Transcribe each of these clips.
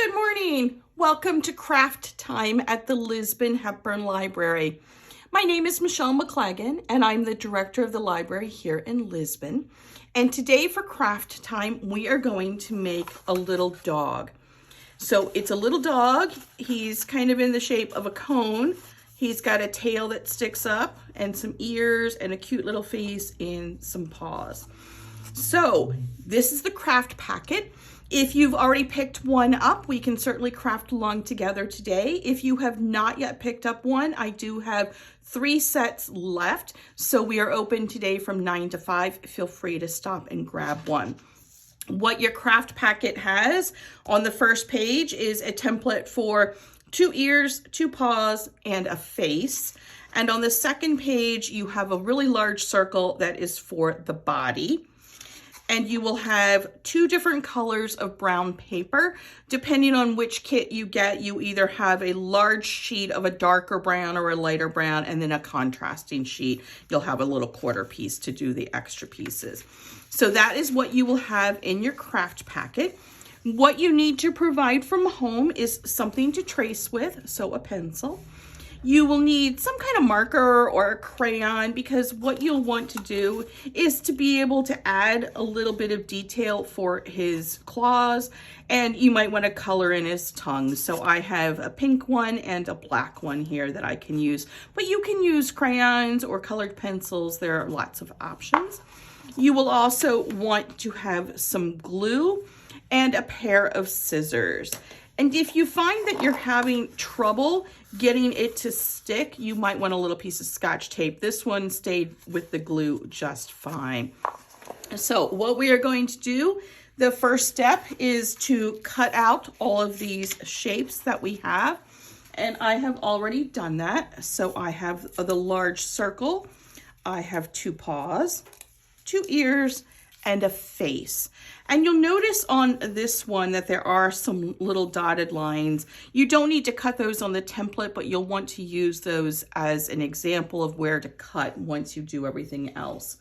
Good morning. Welcome to Craft Time at the Lisbon Hepburn Library. My name is Michelle McLagan and I'm the director of the library here in Lisbon. And today for Craft Time, we are going to make a little dog. So it's a little dog. He's kind of in the shape of a cone. He's got a tail that sticks up and some ears and a cute little face and some paws. So this is the craft packet. If you've already picked one up, we can certainly craft along together today. If you have not yet picked up one, I do have 3 sets left. So we are open today from 9 to 5. Feel free to stop and grab one. What your craft packet has on the first page is a template for 2 ears, 2 paws, and a face. And on the second page, you have a really large circle that is for the body. And you will have 2 different colors of brown paper. Depending on which kit you get, you either have a large sheet of a darker brown or a lighter brown, and then a contrasting sheet. You'll have a little quarter piece to do the extra pieces. So that is what you will have in your craft packet. What you need to provide from home is something to trace with, so a pencil. You will need some kind of marker or a crayon, because what you'll want to do is to be able to add a little bit of detail for his claws, and you might want to color in his tongue. So I have a pink one and a black one here that I can use, but you can use crayons or colored pencils. There are lots of options. You will also want to have some glue and a pair of scissors. And if you find that you're having trouble getting it to stick, you might want a little piece of Scotch tape. This one stayed with the glue just fine. So what we are going to do, the first step is to cut out all of these shapes that we have. And I have already done that. So I have the large circle, I have 2 paws, 2 ears, and a face. And you'll notice on this one that there are some little dotted lines. You don't need to cut those on the template, but you'll want to use those as an example of where to cut once you do everything else.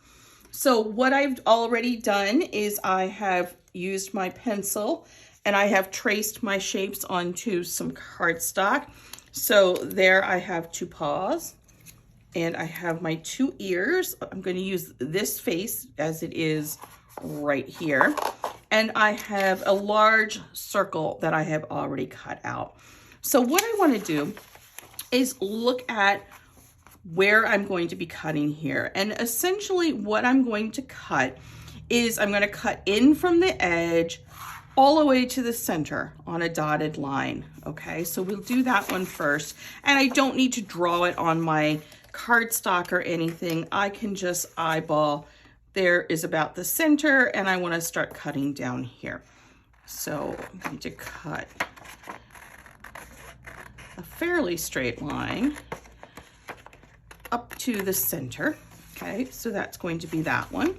So what I've already done is I have used my pencil and I have traced my shapes onto some cardstock. So there I have 2 paws. And I have my 2 ears. I'm going to use this face as it is right here. And I have a large circle that I have already cut out. So what I want to do is look at where I'm going to be cutting here. And essentially what I'm going to cut is I'm going to cut in from the edge all the way to the center on a dotted line. Okay, so we'll do that one first. And I don't need to draw it on my cardstock or anything. I can just eyeball. There is about the center, and I want to start cutting down here. So I'm going to cut a fairly straight line up to the center. Okay, so that's going to be that one.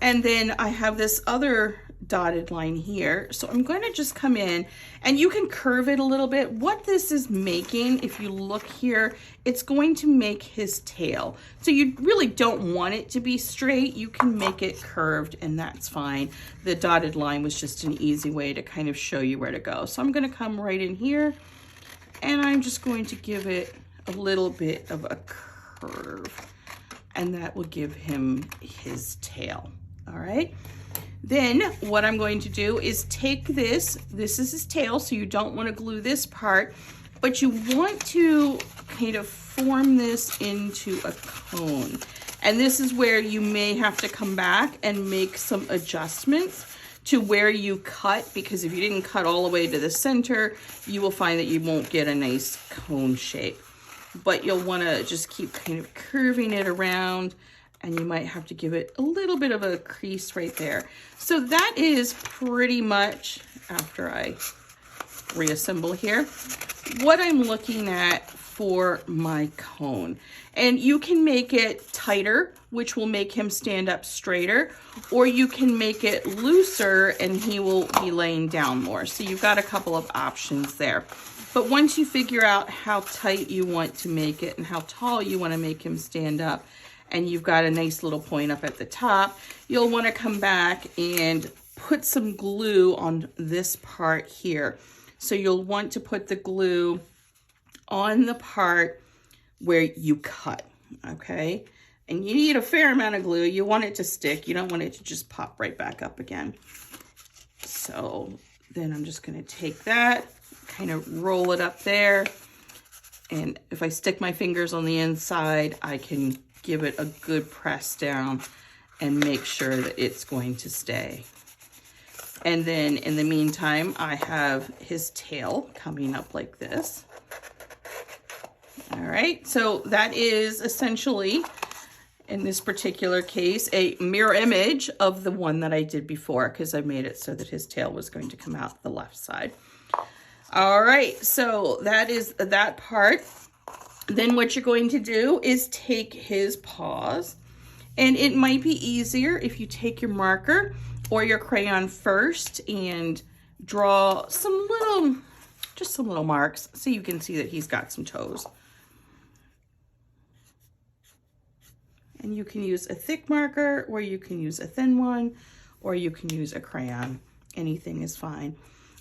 And then I have this other dotted line here. So I'm going to just come in, and you can curve it a little bit. What this is making, if you look here, it's going to make his tail. So you really don't want it to be straight. You can make it curved, and that's fine. The dotted line was just an easy way to kind of show you where to go. So I'm going to come right in here, and I'm just going to give it a little bit of a curve, and that will give him his tail. All right. Then what I'm going to do is take this is his tail, so you don't want to glue this part, but you want to kind of form this into a cone. And this is where you may have to come back and make some adjustments to where you cut, because if you didn't cut all the way to the center, you will find that you won't get a nice cone shape. But you'll want to just keep kind of curving it around, and you might have to give it a little bit of a crease right there. So that is pretty much, after I reassemble here, what I'm looking at for my cone. And you can make it tighter, which will make him stand up straighter, or you can make it looser and he will be laying down more. So you've got a couple of options there. But once you figure out how tight you want to make it and how tall you want to make him stand up, and you've got a nice little point up at the top, you'll want to come back and put some glue on this part here. So you'll want to put the glue on the part where you cut, okay? And you need a fair amount of glue. You want it to stick. You don't want it to just pop right back up again. So then I'm just gonna take that, kind of roll it up there. And if I stick my fingers on the inside, I can give it a good press down and make sure that it's going to stay. And then in the meantime, I have his tail coming up like this. All right, so that is essentially, in this particular case, a mirror image of the one that I did before, because I made it so that his tail was going to come out the left side. All right, so that is that part. Then what you're going to do is take his paws, and it might be easier if you take your marker or your crayon first and draw some little, just some little marks so you can see that he's got some toes. And you can use a thick marker, or you can use a thin one, or you can use a crayon. Anything is fine.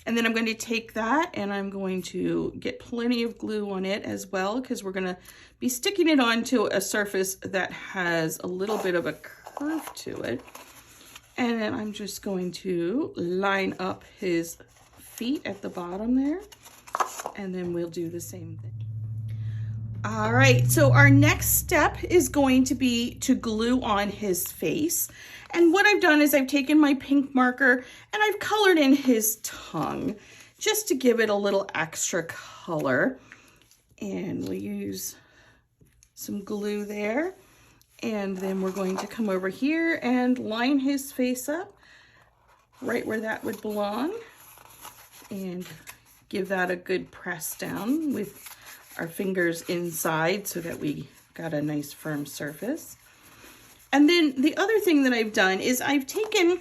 And then I'm going to take that and I'm going to get plenty of glue on it as well, because we're going to be sticking it onto a surface that has a little bit of a curve to it. And then I'm just going to line up his feet at the bottom there. And then we'll do the same thing. All right, so our next step is going to be to glue on his face. And what I've done is I've taken my pink marker and I've colored in his tongue just to give it a little extra color. And we'll use some glue there. And then we're going to come over here and line his face up right where that would belong. And give that a good press down with our fingers inside so that we got a nice firm surface. And then the other thing that I've done is I've taken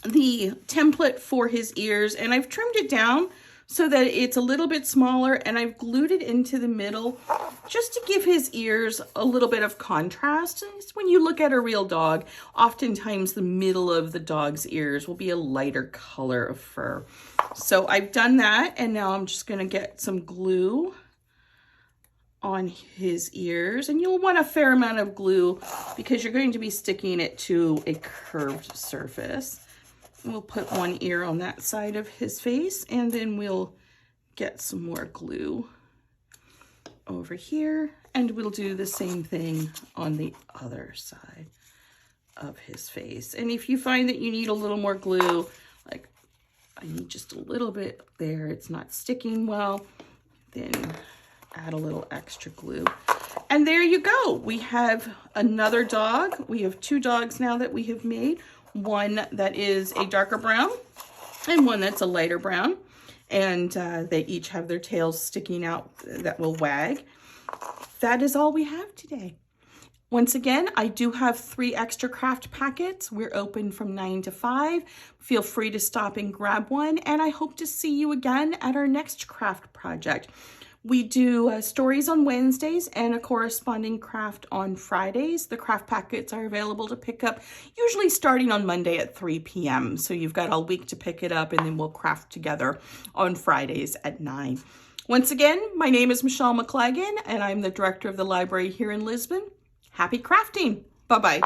the template for his ears and I've trimmed it down so that it's a little bit smaller, and I've glued it into the middle just to give his ears a little bit of contrast. And when you look at a real dog, oftentimes the middle of the dog's ears will be a lighter color of fur. So I've done that, and now I'm just gonna get some glue on his ears, and you'll want a fair amount of glue because you're going to be sticking it to a curved surface. We'll put one ear on that side of his face, and then we'll get some more glue over here, and we'll do the same thing on the other side of his face. And if you find that you need a little more glue, like I need just a little bit there, it's not sticking well, then add a little extra glue. And there you go. We have another dog. We have two dogs now that we have made. One that is a darker brown and one that's a lighter brown. And they each have their tails sticking out that will wag. That is all we have today. Once again, I do have 3 extra craft packets. We're open from 9 to 5. Feel free to stop and grab one. And I hope to see you again at our next craft project. We do stories on Wednesdays and a corresponding craft on Fridays. The craft packets are available to pick up usually starting on Monday at 3 p.m. So you've got all week to pick it up, and then we'll craft together on Fridays at 9. Once again, my name is Michelle McLagan, and I'm the director of the library here in Lisbon. Happy crafting. Bye-bye.